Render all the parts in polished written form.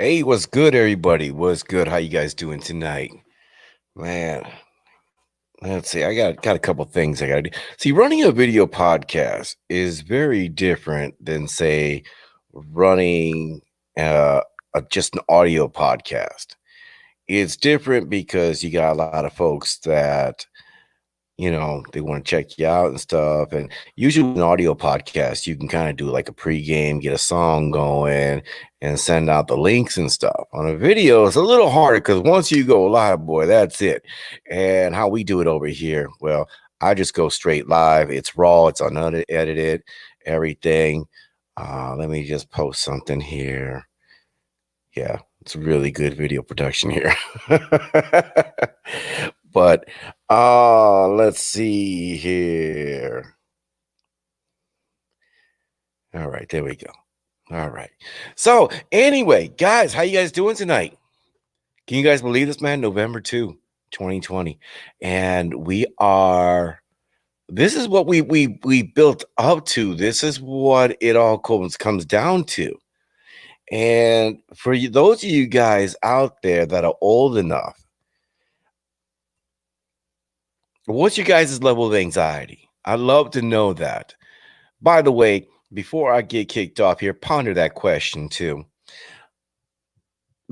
Hey, what's good, everybody? What's good? How you guys doing tonight? Man, let's see. I got a couple things I gotta do. See, running a video podcast is very different than, say, running just an audio podcast. It's different because you got a lot of folks that they want to check you out and stuff. And usually with an audio podcast, you can kind of do like a pregame, get a song going, and send out the links and stuff. On a video, it's a little harder because once you go live, boy, that's it. And how we do it over here, well, I just go straight live. It's raw, it's unedited, everything. Let me just post something here. Yeah, it's really good video production here. But let's see here. All right, there we go. All right. So anyway, guys, how you guys doing tonight? Can you guys believe this, man? November 2020. And this is what we built up to. This is what it all comes down to. And for those of you guys out there that are old enough, what's your guys' level of anxiety? I'd love to know that. By the way, before I get kicked off here, ponder that question too.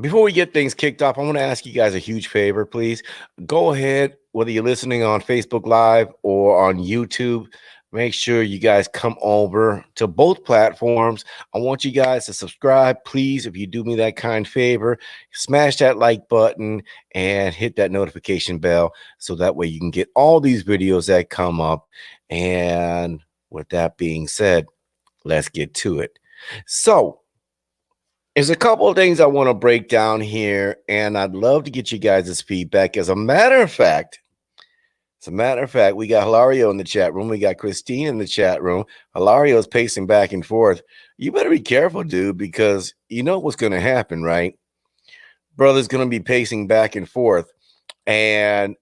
Before we get things kicked off, I want to ask you guys a huge favor, please. Go ahead, whether you're listening on Facebook Live or on YouTube, make sure you guys come over to both platforms. I want you guys to subscribe, please. If you do me that kind favor, smash that like button and hit that notification bell so that way you can get all these videos that come up. And with that being said, let's get to it. So, there's a couple of things I want to break down here, and I'd love to get you guys' feedback. As a matter of fact, we got Hilario in the chat room. We got Christine in the chat room. Hilario is pacing back and forth. You better be careful, dude, because you know what's going to happen, right? Brother's going to be pacing back and forth, and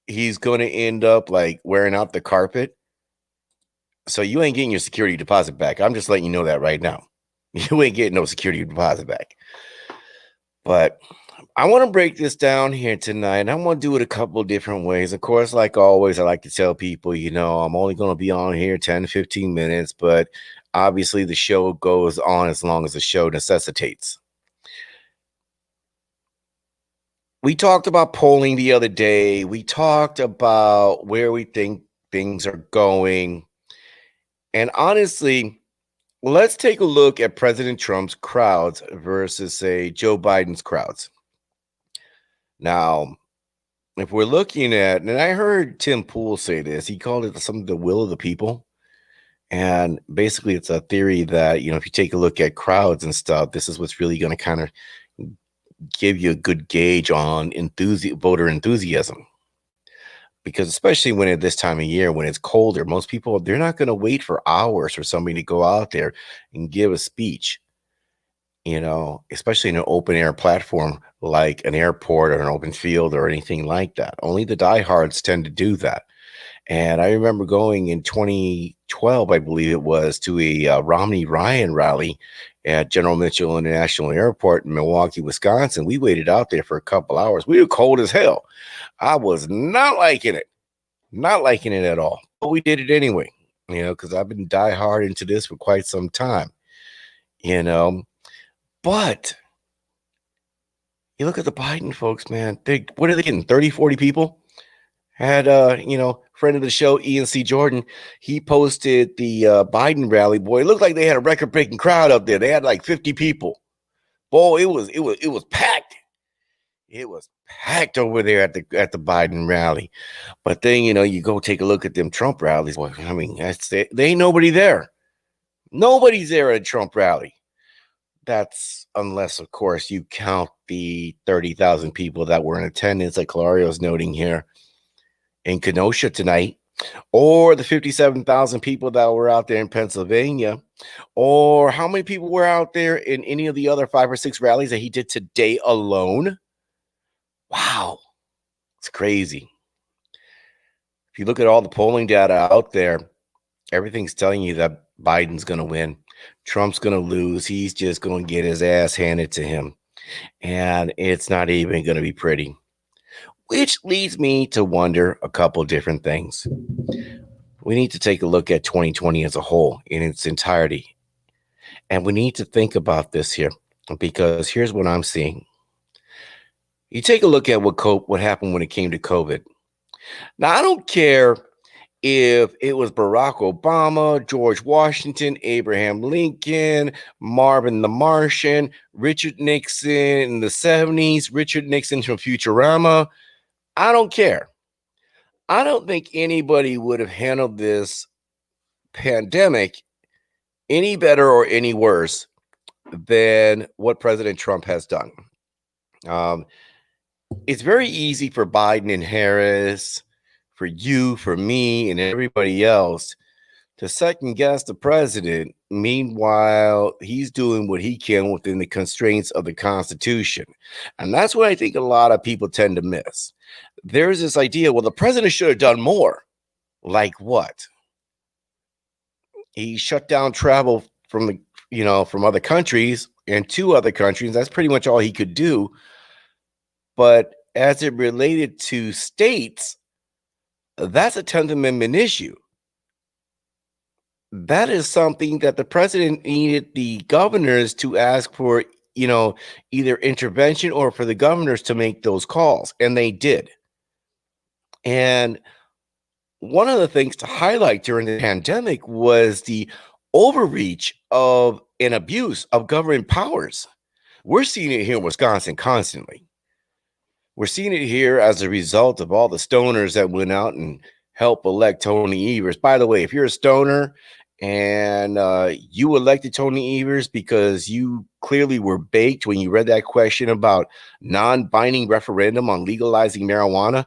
he's going to end up like wearing out the carpet. So you ain't getting your security deposit back. I'm just letting you know that right now. You ain't getting no security deposit back. But I want to break this down here tonight. And I want to do it a couple of different ways. Of course, like always, I like to tell people, I'm only going to be on here 10 to 15 minutes, but obviously the show goes on as long as the show necessitates. We talked about polling the other day. We talked about where we think things are going. And honestly, let's take a look at President Trump's crowds versus, say, Joe Biden's crowds. Now, if we're looking at, and I heard Tim Pool say this, he called it something the will of the people. And basically, it's a theory that, if you take a look at crowds and stuff, this is what's really going to kind of give you a good gauge on voter enthusiasm. Because especially when at this time of year, when it's colder, most people, they're not going to wait for hours for somebody to go out there and give a speech, especially in an open air platform like an airport or an open field or anything like that. Only the diehards tend to do that. And I remember going in 2012, I believe it was, to a Romney Ryan rally at General Mitchell International Airport in Milwaukee, Wisconsin. We waited out there for a couple hours. We were cold as hell. I was not liking it at all. But we did it anyway, because I've been diehard into this for quite some time, But you look at the Biden folks, man. What are they getting? 30, 40 people? Had friend of the show, Ian C. Jordan, he posted the Biden rally. Boy, it looked like they had a record-breaking crowd up there. They had like 50 people. Boy, it was packed. It was packed over there at the Biden rally. But then, you go take a look at them Trump rallies. Boy, I mean, they ain't nobody there. Nobody's there at a Trump rally. That's unless, of course, you count the 30,000 people that were in attendance, like Clario's noting here, in Kenosha tonight, or the 57,000 people that were out there in Pennsylvania, or how many people were out there in any of the other 5 or 6 rallies that he did today alone. Wow, it's crazy. If you look at all the polling data out there, everything's telling you that Biden's going to win. Trump's going to lose. He's just going to get his ass handed to him. and it's not even going to be pretty. Which leads me to wonder a couple different things. We need to take a look at 2020 as a whole in its entirety. And we need to think about this here because here's what I'm seeing. You take a look at what happened when it came to COVID. Now, I don't care if it was Barack Obama, George Washington, Abraham Lincoln, Marvin the Martian, Richard Nixon in the 70s, Richard Nixon from Futurama. I don't care. I don't think anybody would have handled this pandemic any better or any worse than what President Trump has done. Um, it's very easy for Biden and Harris, for you, for me, and everybody else to second guess the president. Meanwhile, he's doing what he can within the constraints of the Constitution. And that's what I think a lot of people tend to miss. There's this idea, well, the president should have done more. Like what? He shut down travel from from other countries and to other countries. That's pretty much all he could do. But as it related to states, that's a 10th Amendment issue. That is something that the president needed the governors to ask for, either intervention or for the governors to make those calls. And they did. And one of the things to highlight during the pandemic was the overreach of an abuse of government powers. We're seeing it here in Wisconsin constantly. We're seeing it here as a result of all the stoners that went out and helped elect Tony Evers. By the way, if you're a stoner and you elected Tony Evers because you clearly were baked when you read that question about non-binding referendum on legalizing marijuana,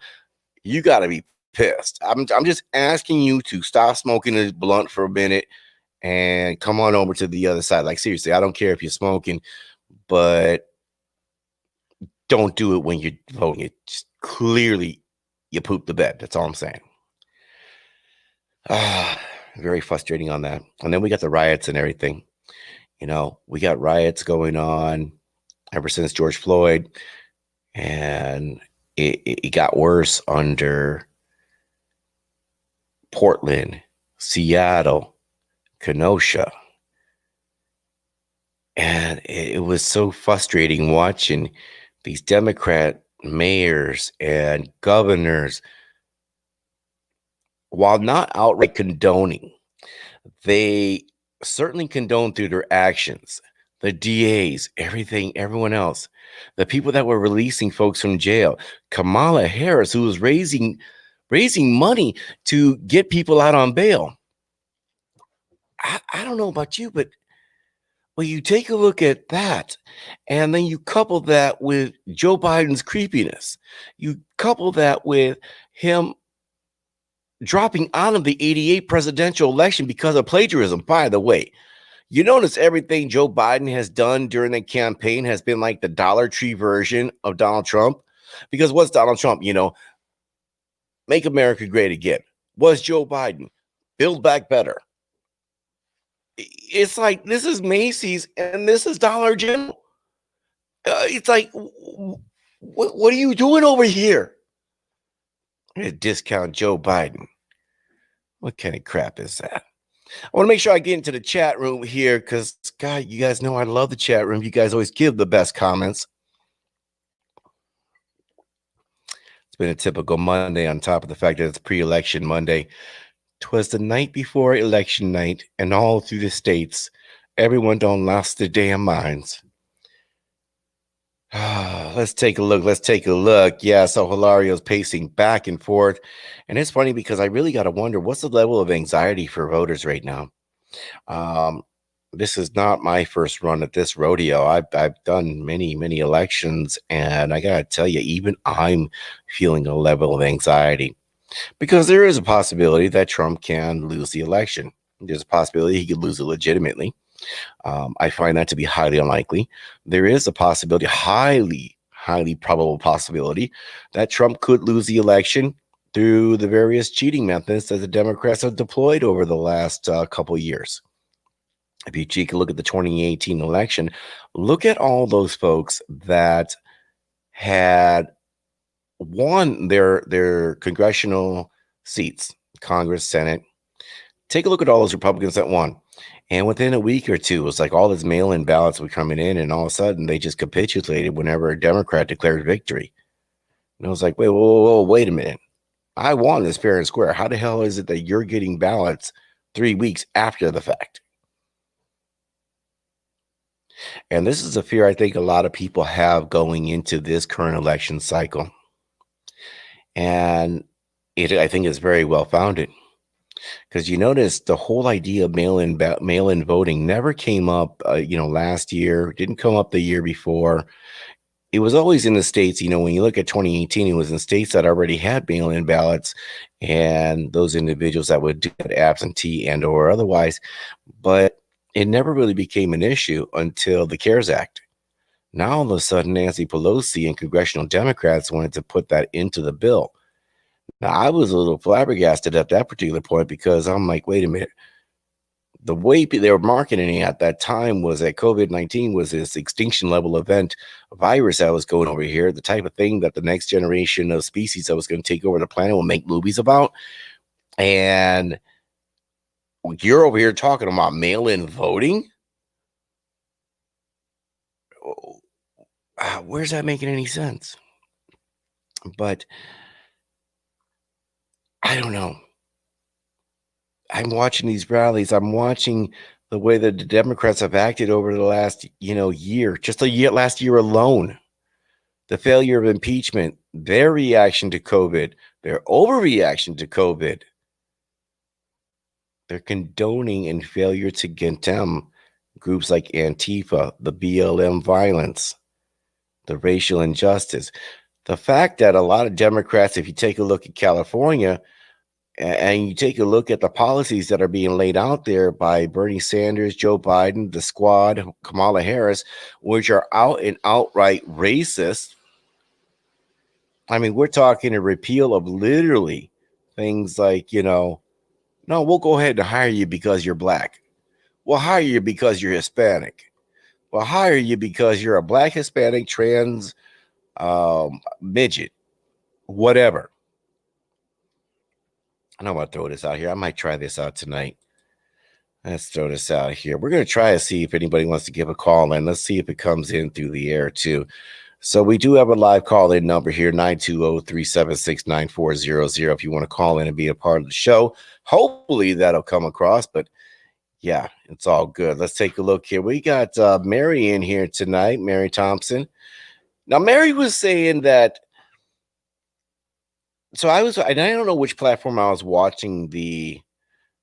you got to be pissed. I'm just asking you to stop smoking a blunt for a minute and come on over to the other side. Like, seriously, I don't care if you're smoking, but don't do it when you're voting. It just clearly you pooped the bed. That's all I'm saying. Very frustrating on that. And then we got the riots and everything. We got riots going on ever since George Floyd, and it got worse under Portland, Seattle, Kenosha. And it was so frustrating watching these Democrat mayors and governors, while not outright condoning, they certainly condoned through their actions. The DAs, everything, everyone else, the people that were releasing folks from jail, Kamala Harris, who was raising money to get people out on bail. I don't know about you, but when you take a look at that, and then you couple that with Joe Biden's creepiness, you couple that with him dropping out of the 88 presidential election because of plagiarism. By the way, you notice everything Joe Biden has done during the campaign has been like the Dollar Tree version of Donald Trump. Because what's Donald Trump? Make America great again. What's Joe Biden? Build back better. It's like this is Macy's and this is Dollar General. It's like, what are you doing over here? Discount Joe Biden. What kind of crap is that? I want to make sure I get into the chat room here because, God, you guys know I love the chat room. You guys always give the best comments. It's been a typical Monday on top of the fact that it's pre-election Monday. 'Twas the night before election night, and all through the states, everyone don't lost their damn minds. Let's take a look. Yeah, so Hilario's pacing back and forth. And it's funny because I really got to wonder what's the level of anxiety for voters right now. This is not my first run at this rodeo. I've done many, many elections, and I got to tell you, even I'm feeling a level of anxiety. Because there is a possibility that Trump can lose the election. There's a possibility he could lose it legitimately. I find that to be highly unlikely. There is a possibility, highly, highly probable possibility, that Trump could lose the election through the various cheating methods that the Democrats have deployed over the last couple years. If you take a look at the 2018 election, look at all those folks that had won their congressional seats, Congress, Senate. Take a look at all those Republicans that won. And within a week or two, it was like all these mail-in ballots were coming in, and all of a sudden they just capitulated whenever a Democrat declared victory. And I was like, wait, whoa, wait a minute. I won this fair and square. How the hell is it that you're getting ballots 3 weeks after the fact? And this is a fear I think a lot of people have going into this current election cycle. And I think it's very well founded. Because you notice the whole idea of mail-in voting never came up, last year, didn't come up the year before. It was always in the states. When you look at 2018, it was in states that already had mail-in ballots, and those individuals that would do it absentee and or otherwise. But it never really became an issue until the CARES Act. Now all of a sudden, Nancy Pelosi and congressional Democrats wanted to put that into the bill. Now, I was a little flabbergasted at that particular point because I'm like, wait a minute. The way they were marketing it at that time was that COVID-19 was this extinction level event virus that was going over here, the type of thing that the next generation of species that was going to take over the planet will make movies about. And you're over here talking about mail-in voting? Where's that making any sense? But I don't know. I'm watching these rallies. I'm watching the way that the Democrats have acted over the last, year, just last year alone. The failure of impeachment, their reaction to COVID, their overreaction to COVID. They're condoning and failure to condemn groups like Antifa, the BLM violence, the racial injustice. The fact that a lot of Democrats, if you take a look at California, and you take a look at the policies that are being laid out there by Bernie Sanders, Joe Biden, the squad, Kamala Harris, which are out and outright racist. I mean, we're talking a repeal of literally things like, no, we'll go ahead and hire you because you're black. We'll hire you because you're Hispanic. We'll hire you because you're a black, Hispanic, trans, midget, whatever. I don't want to throw this out here. I might try this out tonight. Let's throw this out here. We're going to try to see if anybody wants to give a call in. Let's see if it comes in through the air too. So we do have a live call-in number here, 920-376-9400. If you want to call in and be a part of the show, hopefully that'll come across. But yeah, it's all good. Let's take a look here. We got Mary in here tonight, Mary Thompson. Now, Mary was saying that. So I don't know which platform I was watching the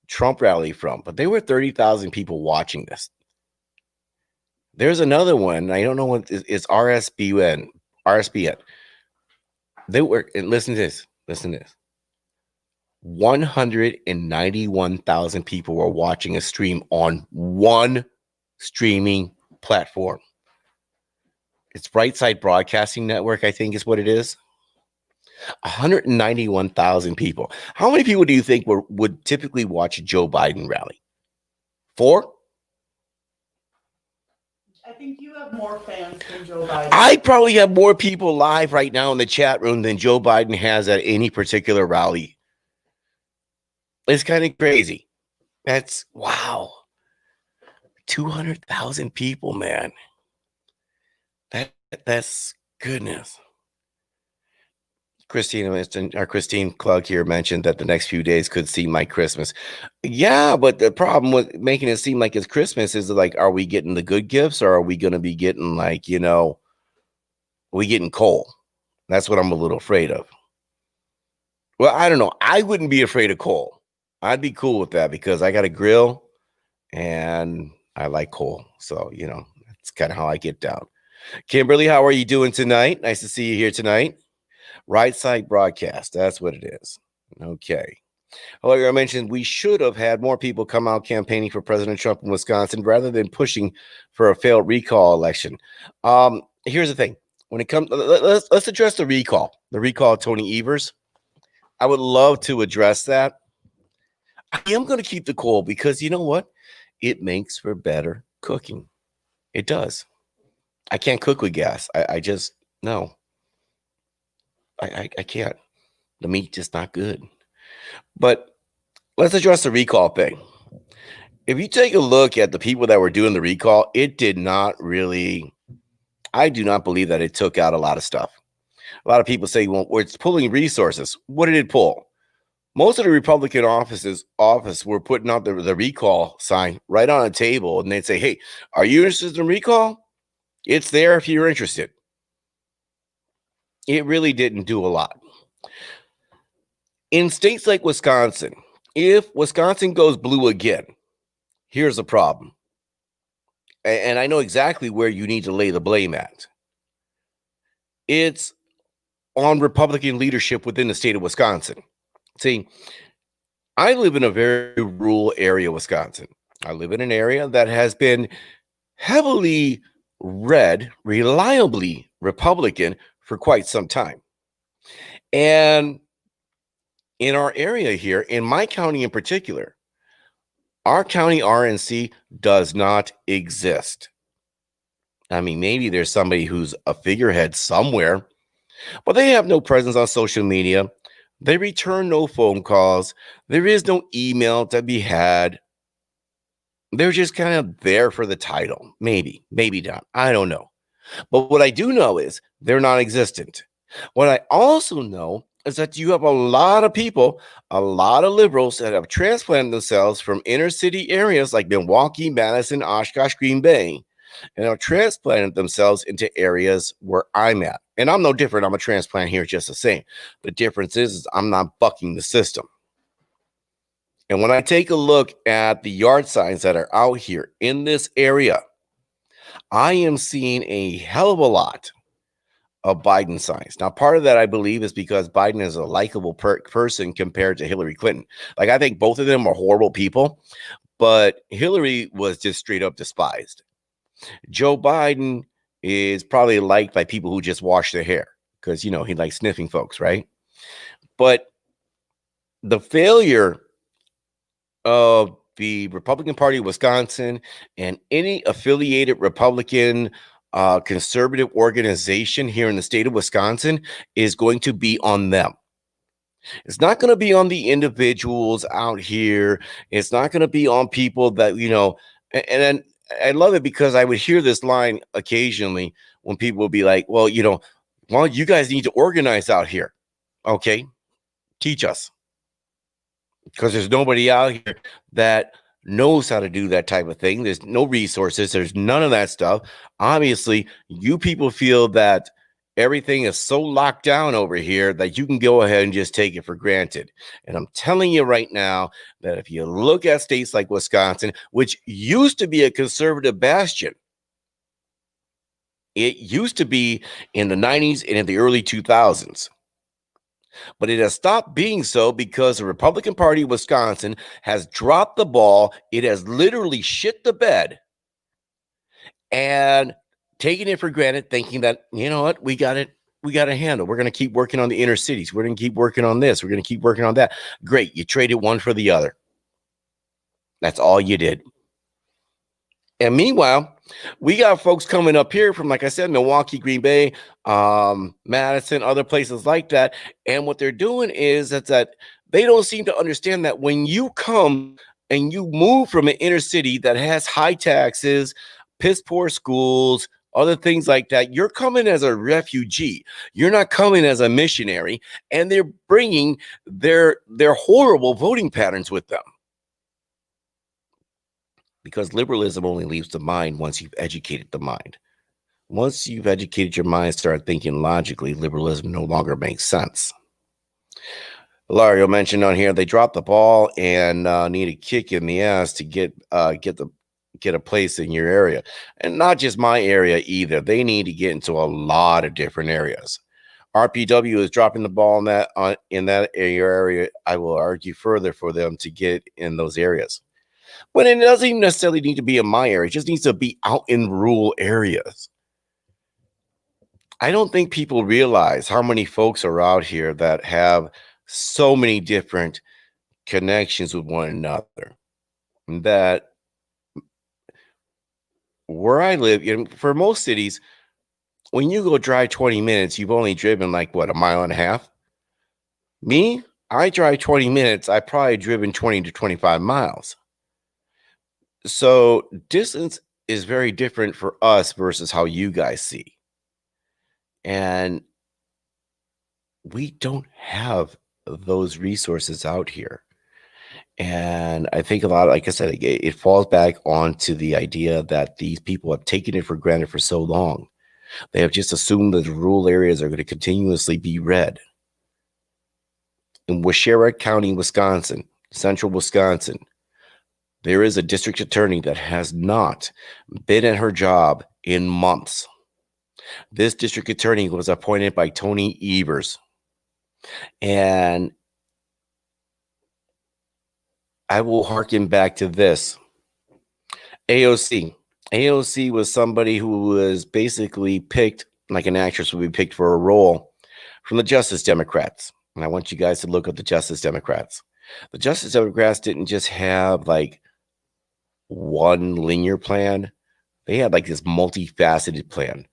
Trump rally from, but there were 30,000 people watching this. There's another one. I don't know what it's RSBN. They were, and listen to this. 191,000 people were watching a stream on one streaming platform. It's Brightside Broadcasting Network, I think is what it is. 191,000 people. How many people do you think would typically watch a Joe Biden rally? 4? I think you have more fans than Joe Biden. I probably have more people live right now in the chat room than Joe Biden has at any particular rally. It's kind of crazy. That's wow. 200,000 people, man. That's goodness. Christine Klug here mentioned that the next few days could seem like Christmas. Yeah, but the problem with making it seem like it's Christmas is like, are we getting the good gifts or are we going to be getting like, we getting coal? That's what I'm a little afraid of. Well, I don't know. I wouldn't be afraid of coal. I'd be cool with that because I got a grill and I like coal. So, that's kind of how I get down. Kimberly, how are you doing tonight? Nice to see you here tonight. Right Side Broadcast. That's what it is. Okay. Like I mentioned, we should have had more people come out campaigning for President Trump in Wisconsin rather than pushing for a failed recall election. Here's the thing. When it comes, let's address the recall of Tony Evers. I would love to address that. I am going to keep the coal because you know what? it makes for better cooking. It does. I can't cook with gas. I just no. I can't. The meat just not good. But let's address the recall thing. If you take a look at the people that were doing the recall, it did not really. I do not believe that it took out a lot of stuff. A lot of people say, well, it's pulling resources. What did it pull? Most of the Republican office were putting out the recall sign right on a table, and they'd say, "Hey, are you interested in recall? It's there if you're interested." It really didn't do a lot. In states like Wisconsin, if Wisconsin goes blue again, here's the problem. And I know exactly where you need to lay the blame at. It's on Republican leadership within the state of Wisconsin. See, I live in a very rural area, Wisconsin. I live in an area that has been heavily red, reliably Republican for quite some time. And in our area here, in my county in particular, our county RNC does not exist. I mean, maybe there's somebody who's a figurehead somewhere, but they have no presence on social media. They return no phone calls. There is no email to be had. They're just kind of there for the title. Maybe, maybe not. I don't know. But what I do know is they're non existent. What I also know is that you have a lot of people, a lot of liberals that have transplanted themselves from inner city areas like Milwaukee, Madison, Oshkosh, Green Bay, and have transplanted themselves into areas where I'm at. And I'm no different. I'm a transplant here just the same. The difference is I'm not bucking the system. And when I take a look at the yard signs that are out here in this area, I am seeing a hell of a lot of Biden signs. Now, part of that, I believe, is because Biden is a likable person compared to Hillary Clinton. Like, I think both of them are horrible people, but Hillary was just straight up despised. Joe Biden is probably liked by people who just wash their hair because, you know, he likes sniffing folks, right? But the failure of the Republican Party of Wisconsin and any affiliated Republican conservative organization here in the state of Wisconsin is going to be on them. It's not going to be on the individuals out here. It's not going to be on people that, you know, and then I love it because I would hear this line occasionally when people would be like, well, you know, well, you guys need to organize out here. Okay, teach us. Because there's nobody out here that knows how to do that type of thing. There's no resources. There's none of that stuff. Obviously, you people feel that everything is so locked down over here that you can go ahead and just take it for granted. And I'm telling you right now that if you look at states like Wisconsin, which used to be a conservative bastion, it used to be in the 90s and in the early 2000s. But it has stopped being so because the Republican Party of Wisconsin has dropped the ball. It has literally shit the bed and taken it for granted, thinking that, you know what, we got it. We got to handle. We're going to keep working on the inner cities. We're going to keep working on this. We're going to keep working on that. Great. You traded one for the other. That's all you did. And meanwhile, we got folks coming up here from, like I said, Milwaukee, Green Bay, Madison, other places like that. And what they're doing is that they don't seem to understand that when you come and you move from an inner city that has high taxes, piss poor schools, other things like that, you're coming as a refugee. You're not coming as a missionary, and they're bringing their horrible voting patterns with them. Because liberalism only leaves the mind once you've educated the mind. Once you've educated your mind, start thinking logically, liberalism no longer makes sense. Lario mentioned on here they dropped the ball and need a kick in the ass to get a place in your area, and not just my area either. They need to get into a lot of different areas. RPW is dropping the ball in that area. I will argue further for them to get in those areas. But it doesn't even necessarily need to be in my area. It just needs to be out in rural areas. I don't think people realize how many folks are out here that have so many different connections with one another that where I live, for most cities, when you go drive 20 minutes, you've only driven like what, a mile and a half? Me, I drive 20 minutes, I probably driven 20 to 25 miles. So distance is very different for us versus how you guys see. And we don't have those resources out here. And I think a lot, like I said, it falls back onto the idea that these people have taken it for granted for so long. They have just assumed that the rural areas are going to continuously be red. In Washera County, Wisconsin, central Wisconsin, there is a district attorney that has not been at her job in months. This district attorney was appointed by Tony Evers. And I will harken back to this. AOC. AOC was somebody who was basically picked, like an actress would be picked for a role, from the Justice Democrats. And I want you guys to look at the Justice Democrats. The Justice Democrats didn't just have like one linear plan. They had like this multifaceted plan.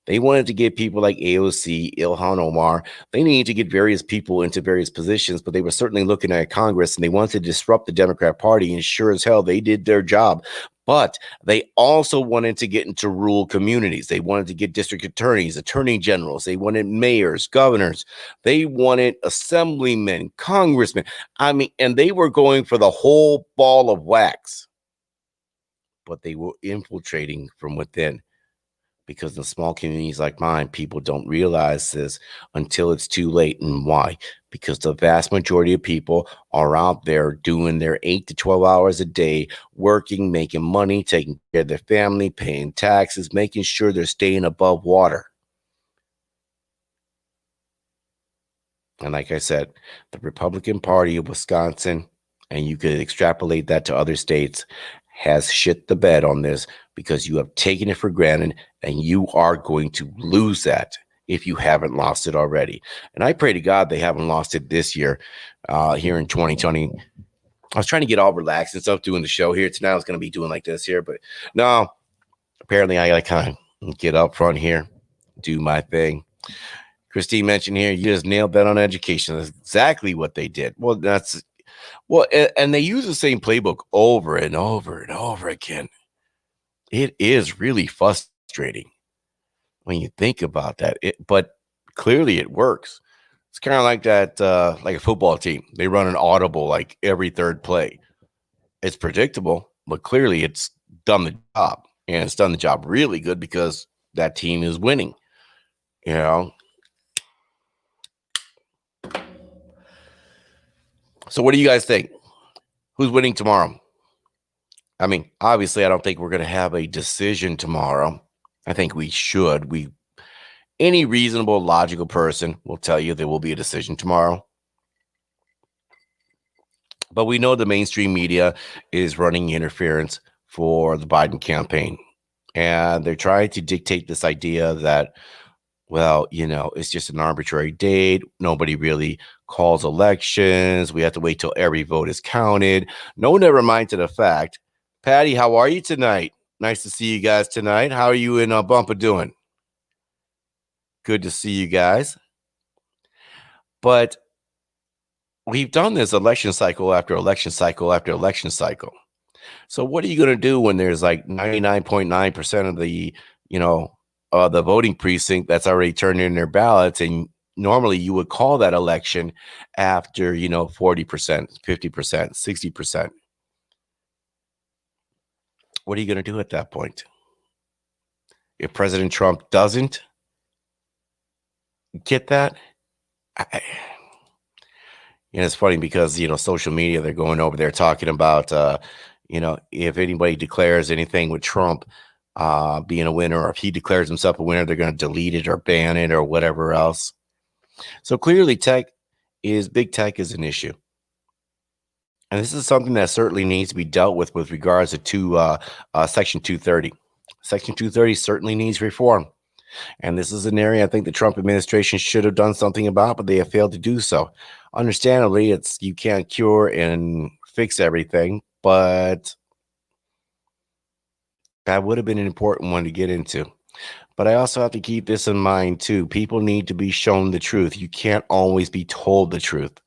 They wanted to get people like AOC, Ilhan Omar. They needed to get various people into various positions, but they were certainly looking at Congress and they wanted to disrupt the Democrat Party. And sure as hell, they did their job. But they also wanted to get into rural communities. They wanted to get district attorneys, attorney generals. They wanted mayors, governors. They wanted assemblymen, congressmen. I mean, and they were going for the whole ball of wax. But they were infiltrating from within. Because in small communities like mine, people don't realize this until it's too late. And why? Because the vast majority of people are out there doing their 8 to 12 hours a day, working, making money, taking care of their family, paying taxes, making sure they're staying above water. And like I said, the Republican Party of Wisconsin, and you could extrapolate that to other states, has shit the bed on this because you have taken it for granted and you are going to lose that if you haven't lost it already. And I pray to God they haven't lost it this year here in 2020. I was trying to get all relaxed and stuff doing the show here tonight. I was going to be doing like this here, but no, apparently I got to kind of get up front here, do my thing. Christine mentioned here, you just nailed that on education. That's exactly what they did. And they use the same playbook over and over and over again. It is really frustrating when you think about that. But clearly it works. It's kind of like that, like a football team. They run an audible like every third play. It's predictable, but clearly it's done the job. And it's done the job really good because that team is winning. You know? So what do you guys think? Who's winning tomorrow? I mean, obviously, I don't think we're going to have a decision tomorrow. I think we should. Any reasonable, logical person will tell you there will be a decision tomorrow. But we know the mainstream media is running interference for the Biden campaign. And they're trying to dictate this idea that, well, it's just an arbitrary date. Nobody really calls elections. We have to wait till every vote is counted. No, never mind to the fact. Patty, how are you tonight? Nice to see you guys tonight. How are you in Bumper doing? Good to see you guys. But we've done this election cycle after election cycle after election cycle. So what are you going to do when there's like 99.9% of the, the voting precinct that's already turned in their ballots? And normally you would call that election after, 40%, 50%, 60%. What are you going to do at that point? If President Trump doesn't get that, it's funny because, social media, they're going over there talking about, if anybody declares anything with Trump being a winner, or if he declares himself a winner, they're going to delete it or ban it or whatever else. So clearly big tech is an issue. And this is something that certainly needs to be dealt with regards to Section 230. Section 230 certainly needs reform. And this is an area I think the Trump administration should have done something about, but they have failed to do so. Understandably, you can't cure and fix everything, but That would have been an important one to get into. But I also have to keep this in mind too. People need to be shown the truth. You can't always be told the truth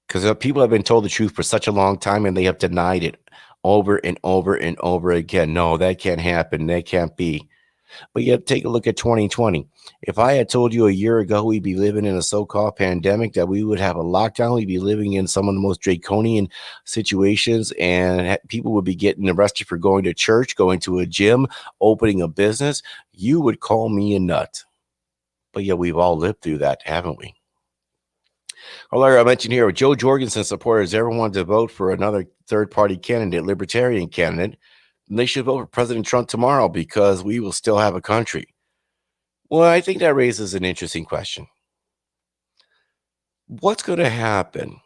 because people have been told the truth for such a long time and they have denied it over and over and over again. No, that can't happen. That can't be. But yet, take a look at 2020. If I had told you a year ago we'd be living in a so-called pandemic, that we would have a lockdown, we'd be living in some of the most draconian situations, and people would be getting arrested for going to church, going to a gym, opening a business, you would call me a nut. But yeah, we've all lived through that, haven't we? Earlier, I mentioned here, Joe Jorgensen supporters ever wanted to vote for another third-party candidate, libertarian candidate, they should vote for President Trump tomorrow because we will still have a country. Well, I think that raises an interesting question. What's going to happen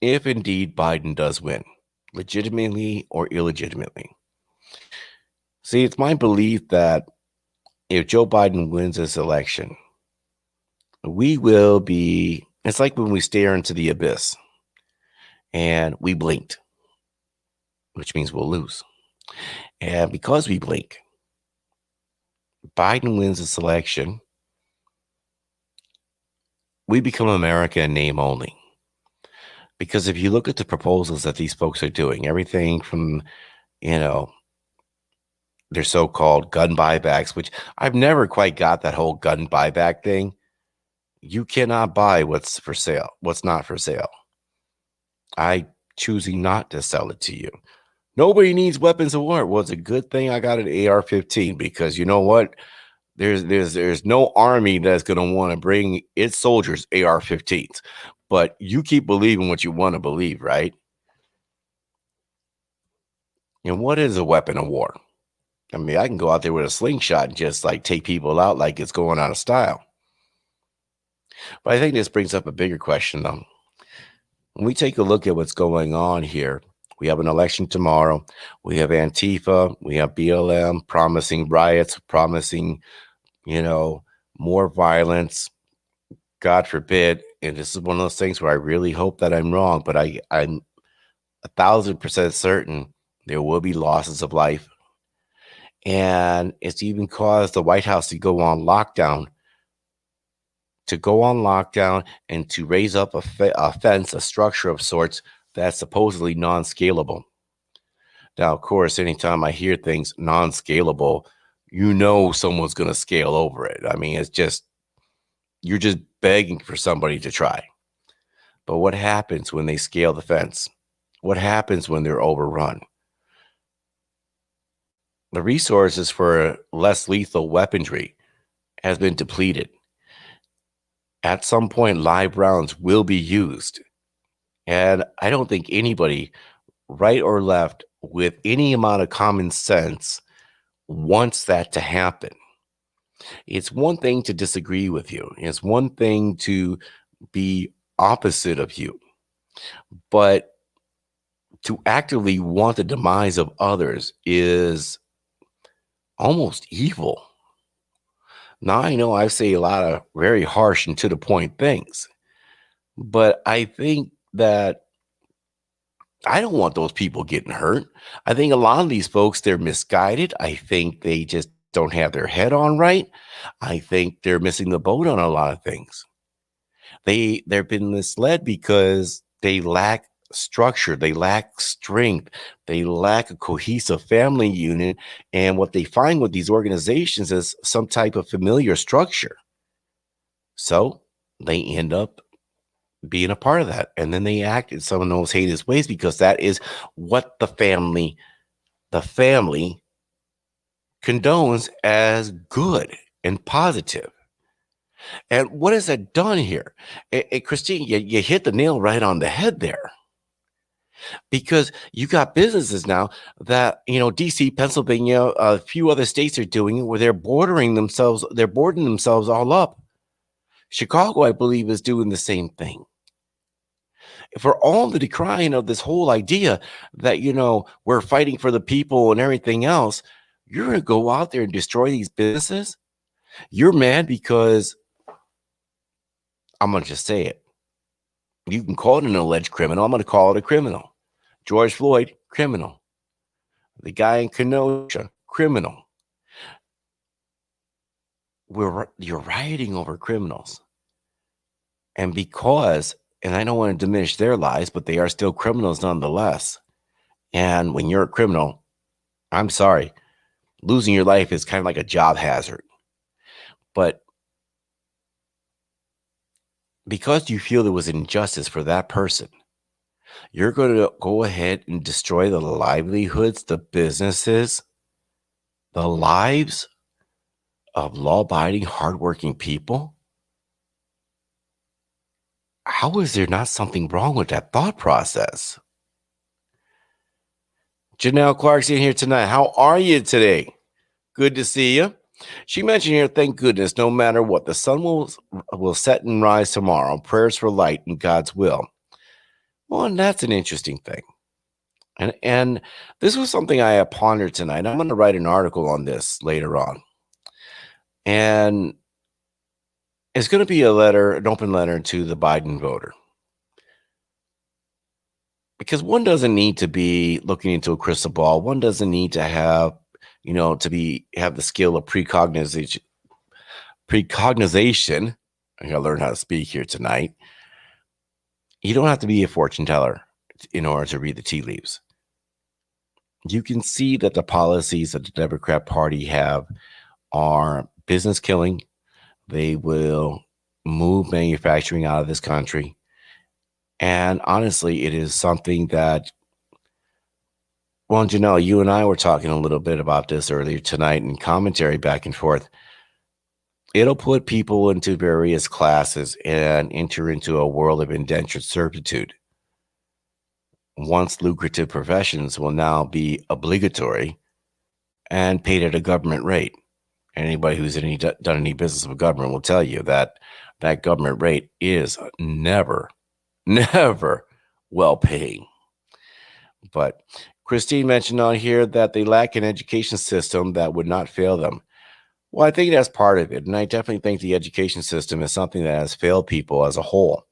if indeed Biden does win, legitimately or illegitimately? See, it's my belief that if Joe Biden wins this election, we will be, it's like when we stare into the abyss and we blinked, which means we'll lose. And because we blink, Biden wins this election, we become America in name only. Because if you look at the proposals that these folks are doing, everything from, their so-called gun buybacks, which I've never quite got that whole gun buyback thing. You cannot buy what's for sale, what's not for sale. I choosing not to sell it to you. Nobody needs weapons of war. Well, it's a good thing I got an AR-15 because you know what? There's no army that's going to want to bring its soldiers AR-15s. But you keep believing what you want to believe, right? And what is a weapon of war? I mean, I can go out there with a slingshot and just like take people out like it's going out of style. But I think this brings up a bigger question, though. When we take a look at what's going on here, we have an election tomorrow. We have Antifa, we have BLM promising riots, promising, more violence. God forbid. And this is one of those things where I really hope that I'm wrong, but I'm 1,000% certain there will be losses of life. And it's even caused the White House to go on lockdown, and to raise up a fence, a structure of sorts that's supposedly non-scalable. Now, of course, anytime I hear things non-scalable, someone's going to scale over it. I mean, you're just begging for somebody to try. But what happens when they scale the fence? What happens when they're overrun? The resources for less lethal weaponry has been depleted. At some point, live rounds will be used. And I don't think anybody, right or left, with any amount of common sense wants that to happen. It's one thing to disagree with you. It's one thing to be opposite of you. But to actively want the demise of others is almost evil. Now, I know I say a lot of very harsh and to the point things, but I think that I don't want those people getting hurt. I think a lot of these folks, they're misguided. I think they just don't have their head on right. I think they're missing the boat on a lot of things. They've been misled because they lack structure, they lack strength, they lack a cohesive family unit. And what they find with these organizations is some type of familiar structure. So they end up being a part of that. And then they act in some of those heinous ways because that is what the family condones as good and positive. And what has that done here? Christine, you hit the nail right on the head there. Because you got businesses now that, DC, Pennsylvania, a few other states are doing it where they're boarding themselves all up. Chicago, I believe, is doing the same thing. For all the decrying of this whole idea that, we're fighting for the people and everything else, you're going to go out there and destroy these businesses. You're mad because I'm going to just say it. You can call it an alleged criminal. I'm going to call it a criminal. George Floyd, criminal. The guy in Kenosha, criminal. You're rioting over criminals. And and I don't want to diminish their lives, but they are still criminals nonetheless. And when you're a criminal, I'm sorry, losing your life is kind of like a job hazard. But because you feel there was injustice for that person, you're going to go ahead and destroy the livelihoods, the businesses, the lives of law-abiding, hardworking people. How is there not something wrong with that thought process? Janelle Clarkson here tonight. How are you today? Good to see you. She mentioned here, thank goodness, no matter what, the sun will set and rise tomorrow. Prayers for light and God's will. Well, and that's an interesting thing. And this was something I pondered tonight. I'm going to write an article on this later on. And it's going to be an open letter to the Biden voter. Because one doesn't need to be looking into a crystal ball. One doesn't need to have, have the skill of precognition. I gotta learn how to speak here tonight. You don't have to be a fortune teller in order to read the tea leaves. You can see that the policies that the Democrat Party have are business killing. They will move manufacturing out of this country. And honestly, it is something that, well, Janelle, you and I were talking a little bit about this earlier tonight in commentary back and forth. It'll put people into various classes and enter into a world of indentured servitude. Once lucrative professions will now be obligatory and paid at a government rate. Anybody who's done any business with government will tell you that that government rate is never well paying. But Christine mentioned on here that they lack an education system that would not fail them. Well, I think that's part of it. And I definitely think the education system is something that has failed people as a whole.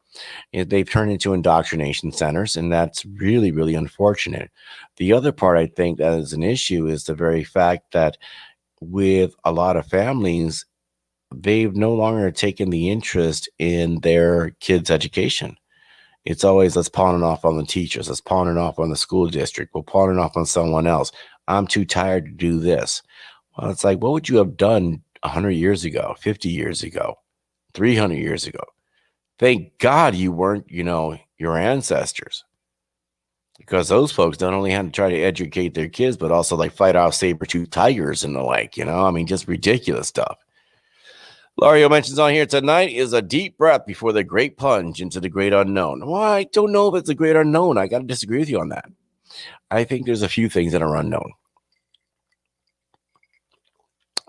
They've turned into indoctrination centers, and that's really, really unfortunate. The other part I think that is an issue is the very fact that with a lot of families, they've no longer taken the interest in their kids' education. It's always, let's pawn it off on the teachers. Let's pawn it off on the school district. We'll pawn it off on someone else. I'm too tired to do this. Well, it's like, what would you have done 100 years ago, 50 years ago, 300 years ago? Thank God you weren't, your ancestors. Because those folks not only had to try to educate their kids, but also like fight off saber-toothed tigers and the like, just ridiculous stuff. Lario mentions on here tonight is a deep breath before the great plunge into the great unknown. Well, I don't know if it's a great unknown. I got to disagree with you on that. I think there's a few things that are unknown.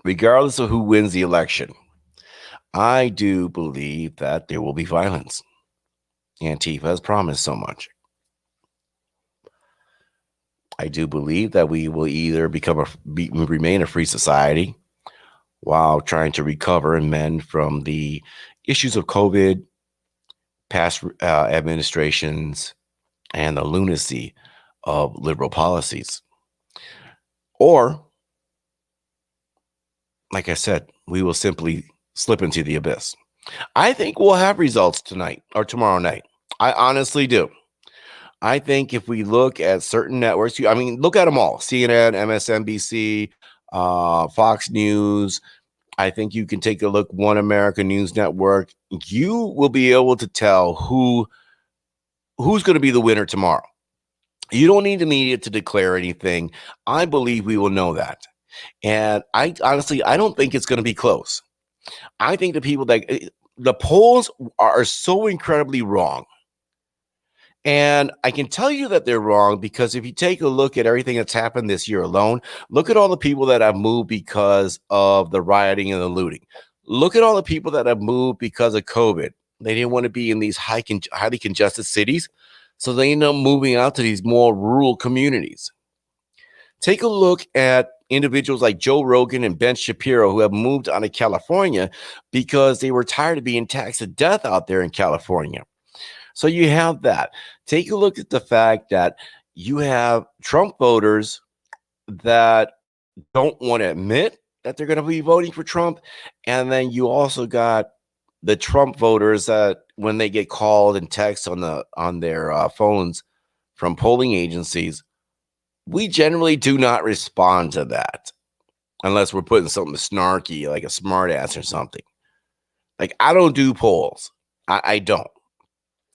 Regardless of who wins the election, I do believe that there will be violence. Antifa has promised so much. I do believe that we will either remain a free society while trying to recover and mend from the issues of COVID, past administrations, and the lunacy of liberal policies. Or, like I said, we will simply slip into the abyss. I think we'll have results tonight or tomorrow night. I honestly do. I think if we look at certain networks, look at them all, CNN, MSNBC, Fox News. I think you can take a look, One American News Network. You will be able to tell who's going to be the winner tomorrow. You don't need the media to declare anything. I believe we will know that. And I honestly don't think it's going to be close. I think the polls are so incredibly wrong. And I can tell you that they're wrong because if you take a look at everything that's happened this year alone, look at all the people that have moved because of the rioting and the looting. Look at all the people that have moved because of COVID. They didn't want to be in these highly congested cities, so they end up moving out to these more rural communities. Take a look at individuals like Joe Rogan and Ben Shapiro who have moved out of California because they were tired of being taxed to death out there in California. So you have that. Take a look at the fact that you have Trump voters that don't want to admit that they're going to be voting for Trump. And then you also got the Trump voters that when they get called and text on their phones from polling agencies, we generally do not respond to that unless we're putting something snarky like a smart ass or something. Like, I don't do polls. I don't.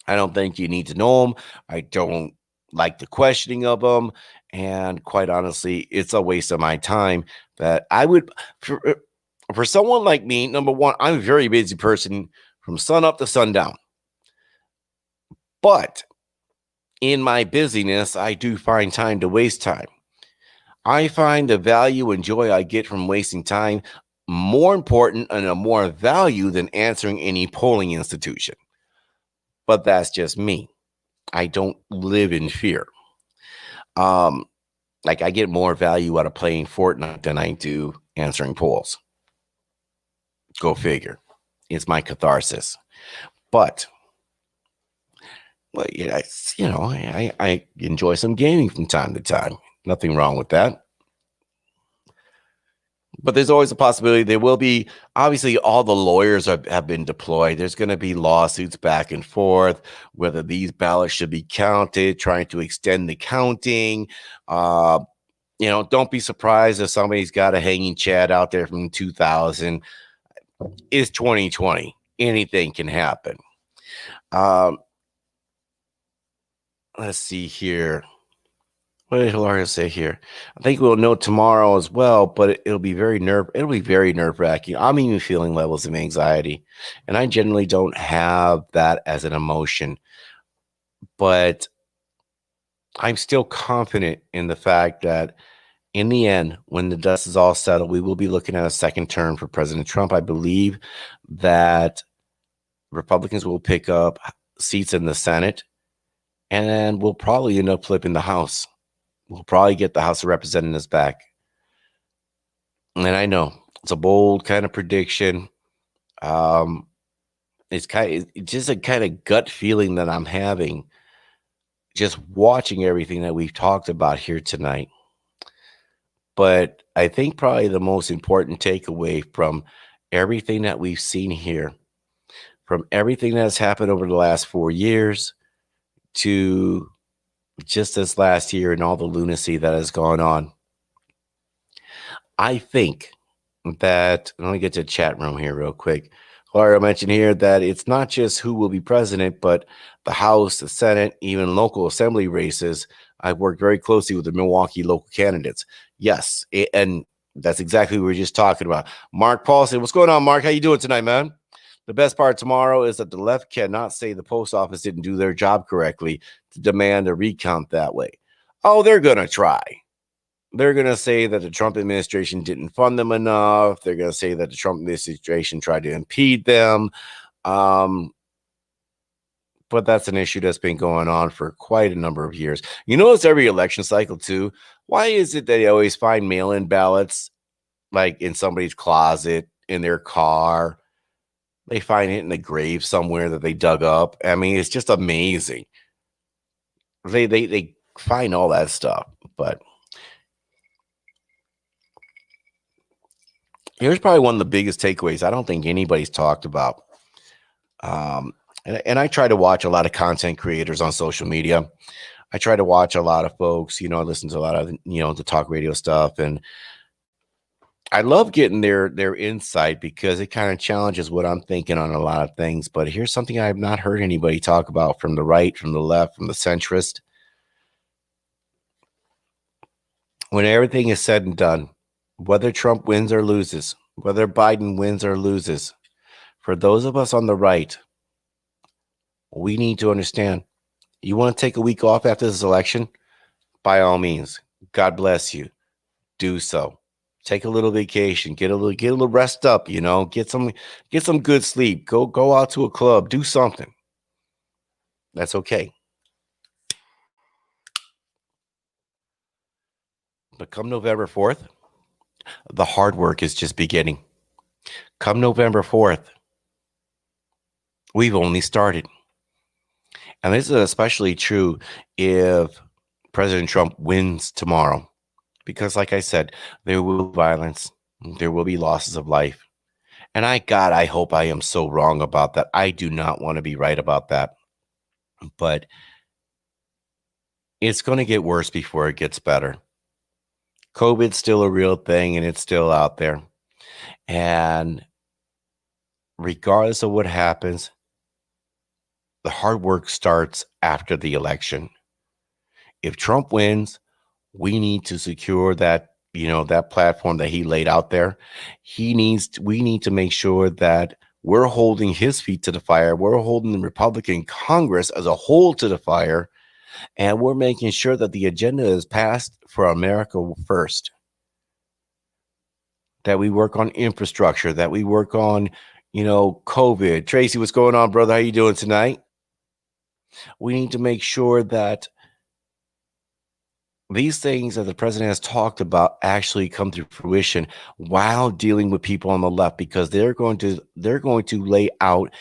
I don't think you need to know them. I don't like the questioning of them. And quite honestly, it's a waste of my time that I would, for someone like me, number one, I'm a very busy person from sun up to sundown. But in my busyness, I do find time to waste time. I find the value and joy I get from wasting time more important and a more value than answering any polling institution. But that's just me. I don't live in fear. Um, like I get more value out of playing Fortnite than I do answering polls. Go figure. It's my catharsis. But well, yeah, I enjoy some gaming from time to time. Nothing wrong with that. But there's always a possibility there will be, obviously, all the lawyers have been deployed. There's going to be lawsuits back and forth, whether these ballots should be counted, trying to extend the counting. Don't be surprised if somebody's got a hanging Chad out there from 2000. It's 2020. Anything can happen. Let's see here. What did Hilaria say here? I think we'll know tomorrow as well, but it'll be very nerve-wracking. I'm even feeling levels of anxiety, and I generally don't have that as an emotion, but I'm still confident in the fact that in the end, when the dust is all settled, we will be looking at a second term for President Trump. I believe that Republicans will pick up seats in the Senate, and we'll probably end up flipping the House. We'll probably get the House of Representatives back. And I know it's a bold kind of prediction. It's just a kind of gut feeling that I'm having just watching everything that we've talked about here tonight. But I think probably the most important takeaway from everything that we've seen here, from everything that's happened over the last 4 years to just this last year and all the lunacy that has gone on, I think that, let me get to the chat room here real quick. Laura mentioned here that it's not just who will be president, but the House, the Senate, even local assembly races. I've worked very closely with the Milwaukee local candidates. Yes, and that's exactly what we were just talking about. Mark Paulson, what's going on, Mark? How you doing tonight, man? The best part tomorrow is that the left cannot say the post office didn't do their job correctly to demand a recount that way. Oh, they're going to try. They're going to say that the Trump administration didn't fund them enough. They're going to say that the Trump administration tried to impede them. But that's an issue that's been going on for quite a number of years. You notice every election cycle, too. Why is it that they always find mail-in ballots like in somebody's closet, in their car? They find it in the grave somewhere that they dug up. I mean, it's just amazing. They find all that stuff, but here's probably one of the biggest takeaways I don't think anybody's talked about. And I try to watch a lot of content creators on social media. I try to watch a lot of folks, I listen to a lot of, the talk radio stuff. And I love getting their insight because it kind of challenges what I'm thinking on a lot of things. But here's something I have not heard anybody talk about from the right, from the left, from the centrist. When everything is said and done, whether Trump wins or loses, whether Biden wins or loses, for those of us on the right, we need to understand, you want to take a week off after this election? By all means, God bless you. Do so. Take a little vacation, get a little rest up, get some good sleep. Go out to a club, do something. That's okay. But come November 4th, the hard work is just beginning. Come November 4th, we've only started. And this is especially true if President Trump wins tomorrow. Because, like I said, there will be violence, there will be losses of life. And God, I hope I am so wrong about that. I do not want to be right about that. But it's going to get worse before it gets better. COVID's still a real thing and it's still out there. And regardless of what happens, the hard work starts after the election. If Trump wins, we need to secure that, that platform that he laid out there. We need to make sure that we're holding his feet to the fire. We're holding the Republican Congress as a whole to the fire. And we're making sure that the agenda is passed for America first. That we work on infrastructure, that we work on, COVID. Tracy, what's going on, brother? How you doing tonight? We need to make sure that these things that the president has talked about actually come to fruition while dealing with people on the left, because they're going to lay out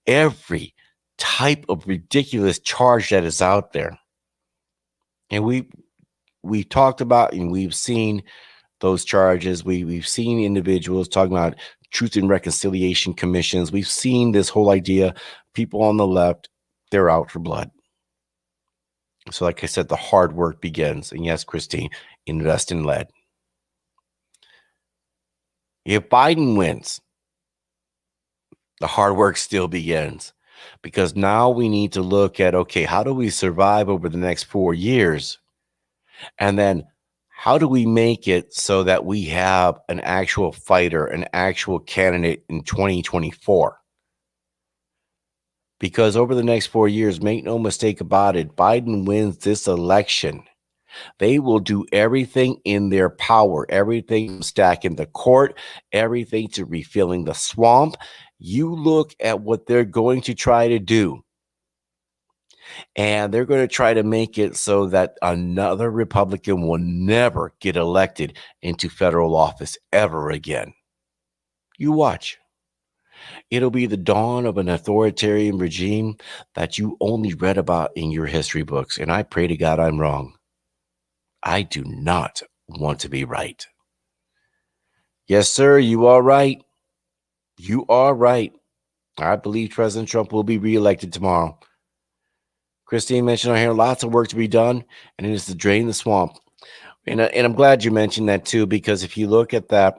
every type of ridiculous charge that is out there. And we've talked about and we've seen those charges. We've seen individuals talking about truth and reconciliation commissions. We've seen this whole idea, people on the left, they're out for blood. So like I said, the hard work begins. And yes, Christine, invest in lead. If Biden wins, the hard work still begins, because now we need to look at, okay, how do we survive over the next 4 years? And then how do we make it so that we have an actual fighter, an actual candidate in 2024? Because over the next 4 years, make no mistake about it, Biden wins this election. They will do everything in their power, everything from stacking the court, everything to refilling the swamp. You look at what they're going to try to do. And they're going to try to make it so that another Republican will never get elected into federal office ever again. You watch. It'll be the dawn of an authoritarian regime that you only read about in your history books. And I pray to God I'm wrong. I do not want to be right. Yes, sir, you are right. You are right. I believe President Trump will be reelected tomorrow. Christine mentioned on here, lots of work to be done, and it is to drain the swamp. And I'm glad you mentioned that too, because if you look at that,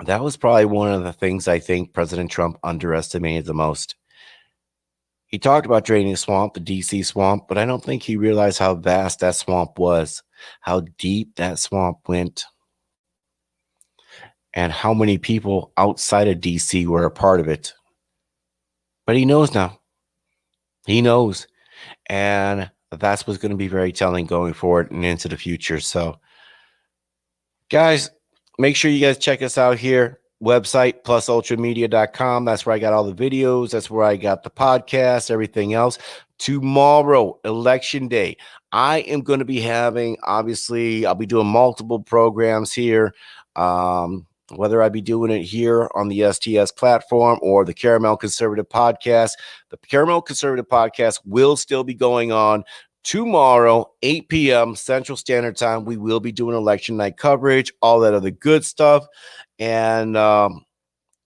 that was probably one of the things I think President Trump underestimated the most. He talked about draining the swamp, the DC swamp, but I don't think he realized how vast that swamp was, how deep that swamp went, and how many people outside of DC were a part of it. But he knows now. He knows. And that's what's going to be very telling going forward and into the future. So, guys, make sure you guys check us out here. Website, plusultramedia.com. That's where I got all the videos. That's where I got the podcast, everything else. Tomorrow, election day, I am going to be having, obviously, I'll be doing multiple programs here. Whether I be doing it here on the STS platform or the Caramel Conservative Podcast. The Caramel Conservative Podcast will still be going on tomorrow, 8 p.m. Central Standard Time. We will be doing election night coverage, all that other good stuff. And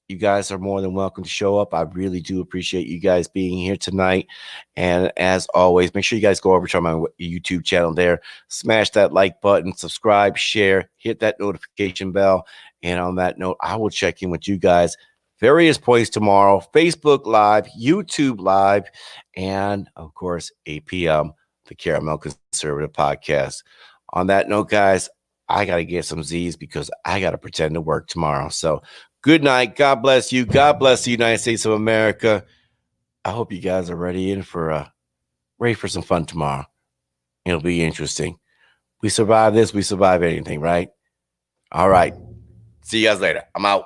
you guys are more than welcome to show up. I really do appreciate you guys being here tonight. And as always, make sure you guys go over to my YouTube channel there, smash that like button, subscribe, share, hit that notification bell. And on that note, I will check in with you guys various points tomorrow, Facebook Live, YouTube Live, and of course, 8 p.m., the Caramel Conservative Podcast. On that note, guys, I got to get some Z's because I got to pretend to work tomorrow. So good night. God bless you. God bless the United States of America. I hope you guys are ready for some fun tomorrow. It'll be interesting. We survive this, we survive anything, right? All right. See you guys later. I'm out.